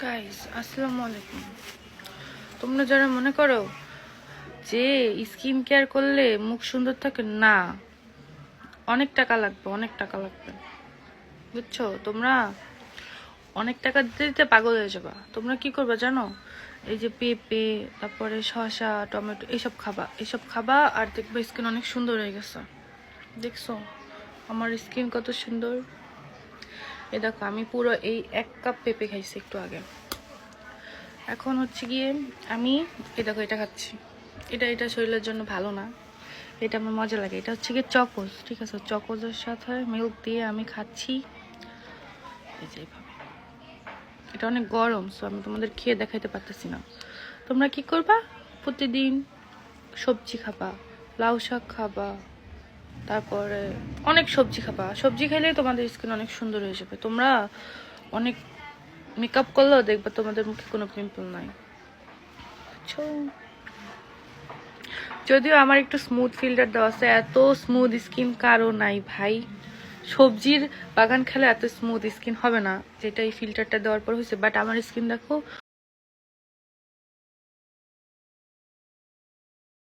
Guys আসসালামু আলাইকুম। তোমরা যারা মনে করো যে স্কিন কেয়ার করলে মুখ সুন্দর থাকে, না, অনেক টাকা লাগবে, অনেক টাকা লাগবে, বুঝছো? তোমরা অনেক টাকা দিতে দিতে পাগল হয়ে যাবা। তোমরা কি করবা জানো? এই যে পেঁপে, তারপরে শসা, টমেটো, এইসব খাবা আর দেখবে স্কিন অনেক সুন্দর হয়ে গেছে। দেখছো আমার স্কিন কত সুন্দর? এ দেখো, আমি পুরো এই 1 কাপ পেঁপে খাইছি একটু আগে। এখন হচ্ছে গিয়ে আমি এই দেখো এটা খাচ্ছি। এটা শরীরের জন্য ভালো না, এটা আমার মজা লাগে। এটা হচ্ছে গিয়ে চকোজ, ঠিক আছে? চকোজের সাথে মিল্ক দিয়ে আমি খাচ্ছি এই যে এইভাবে। এটা অনেক গরম, সো আমি তোমাদের খেয়ে দেখাইতে পারতেছি না। তোমরা কি করবা? প্রতিদিন সবজি খাবা, লাউ শাক খাবা, তারপরে অনেক সবজি খাবা। সবজি খেলেই তোমাদের স্কিন অনেক সুন্দর হয়ে যাবে। তোমরা অনেক মেকআপ করলেও দেখবা তোমাদের মুখে কোনো পিম্পল নাই, বুঝছো? যদিও আমার একটু স্মুথ ফিল্টার দেওয়া আছে, এত স্মুথ স্কিন কারো নাই ভাই। সবজির বাগান খেলে এত স্মুথ স্কিন হবে না যেটা এই ফিল্টারটা দেওয়ার পর হয়েছে। বাট আমার স্কিন দেখো